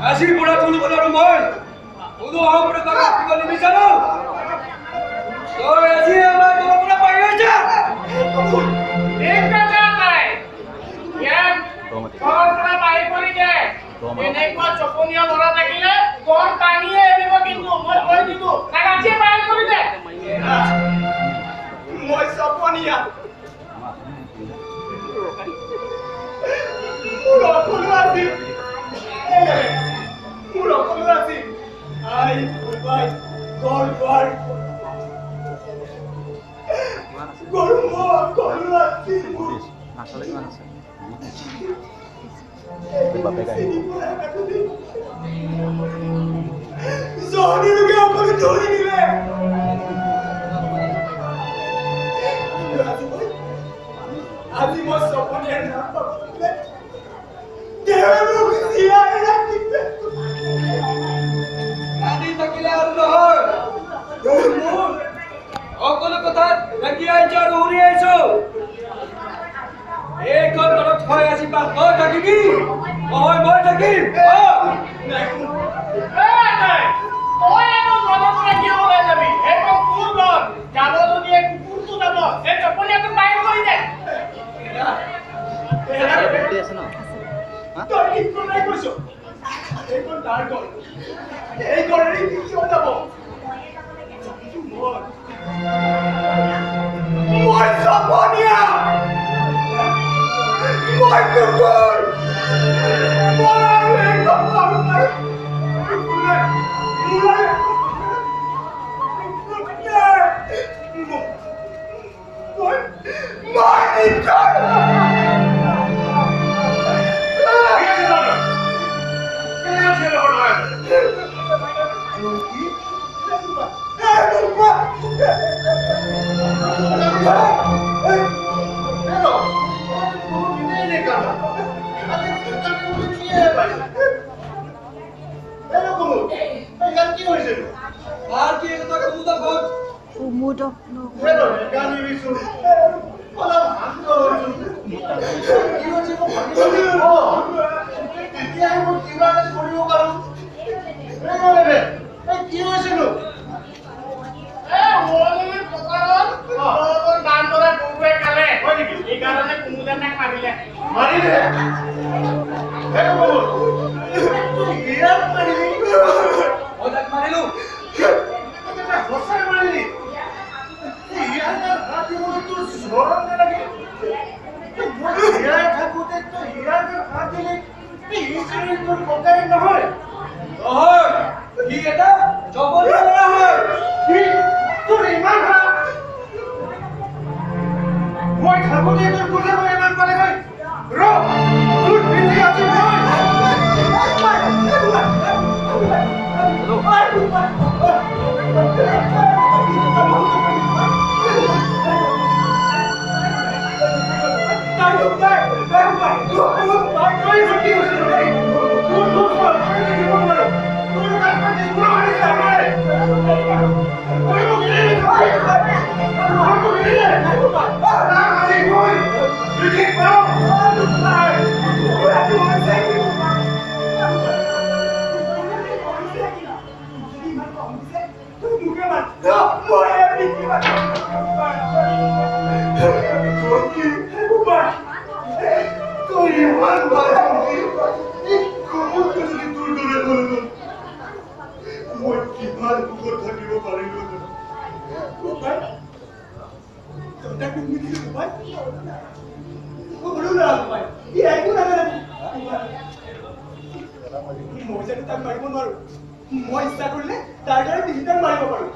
আজিৰ পৰা তুলিবলৈ আৰু মই কোনো অহংকাৰ কৰিব নিবিচাৰো তই আজি আমাৰ ঘৰৰ পৰা বাহিৰ যা এনেকুৱা চপনীয়া ল'ৰা থাকিলে গড় টানিয়ে এৰিব কিন্তু মই কৈ দিলো তাক আজি বাহিৰ কৰি দে মই চপনীয়া মোৰ অকলো আছিল আই ভাই গড় গড় গড় মোৰ অকলো আছিল আসলে কিমান আছে জহনীকে অকলে ধৰি দিলে আজি মই চপনীয়াৰ নাম পাতিলে কান্দি থাকিলে আৰু নহয় মোৰ সকলো কথাত লাগি আহিছো আৰু শুনি আহিছো এইখন ঘৰত হয় আজি বা তই থাকিবি মই থাকিম মই ইচ্ছা কৰিলে তাৰ দৰে তিনিটান মাৰিব পাৰো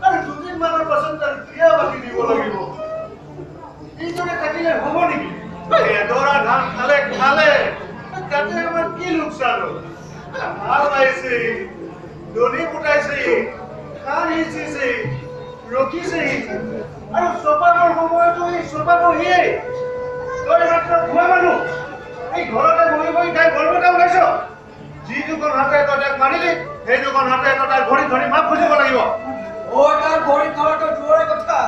আৰু দুদিনমানৰ পাছত তাৰ বিয়া পাতি দিব লাগিব এইদৰে থাকিলে হ'ব নেকি দৰা ধান খালে খালে তাতে আমাৰ কি লোকচান হ'ল ভাল পাইছে দলি ফুটাইছে খান সিঁচিছে ৰখিছে আৰু চপাবৰ সময়তো এই চপাব সিয়ে তই মাত্ৰ খোৱা মানুহ এই ঘৰতে বহি বহি তাই গৰ্বতা ওলাইছ যি দুখন হাতে তাক মাৰিলি সেই দুখন হাতে তাক ভৰি ধৰি মাপ খুজিব লাগিব ও তাৰ ভৰি ধৰাটো দূৰৰে কথা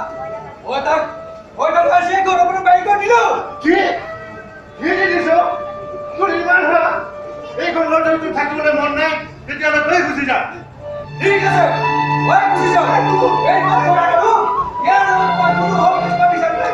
ও তাক আজি গৰমৰ বাইক দিলো কি কি দিছ মোৰ ইমান হলা এই ঘৰত যদি থাকিবলৈ মন নাই তেতিয়াহ'লে তই গুচি যা ঠিক আছে ওই গুচি যা এই মাত কৰাটো ইয়াৰ পাগুলো হওক কিবা বিচাৰি নাই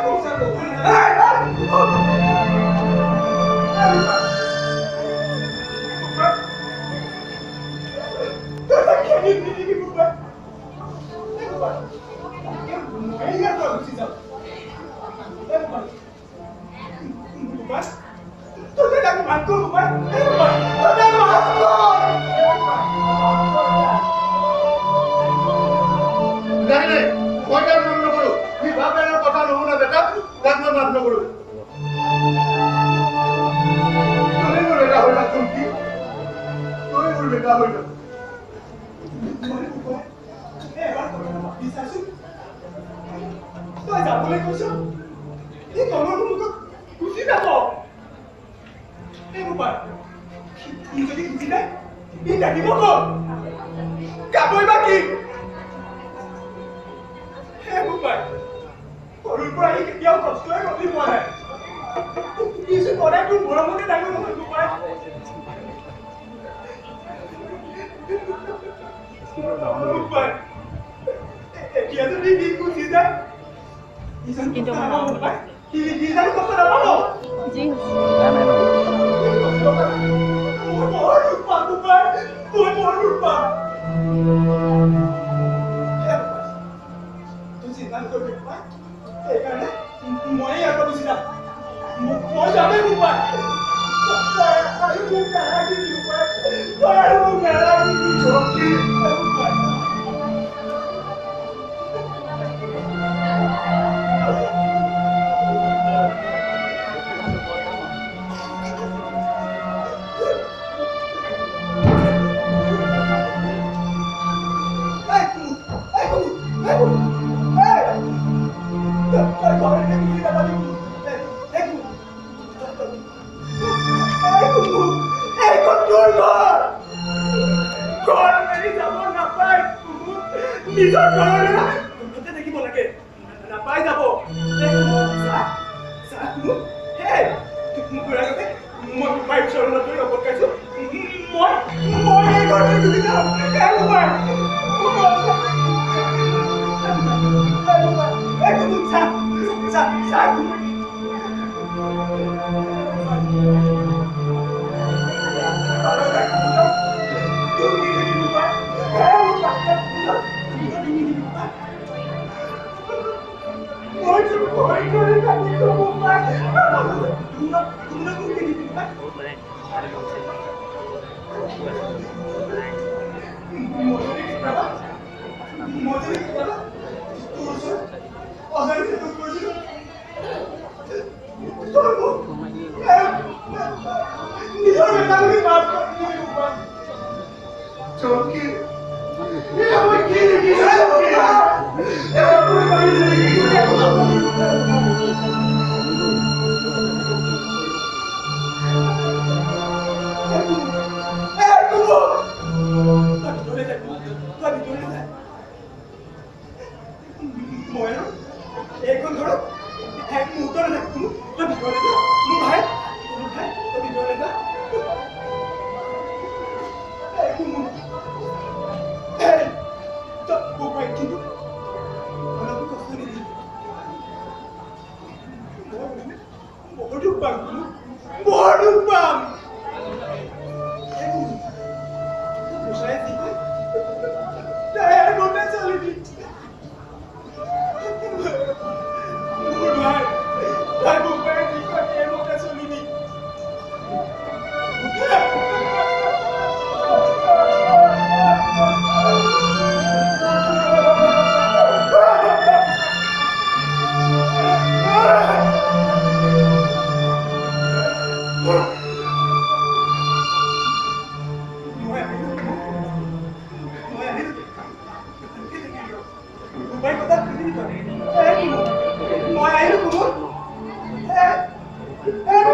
Hey!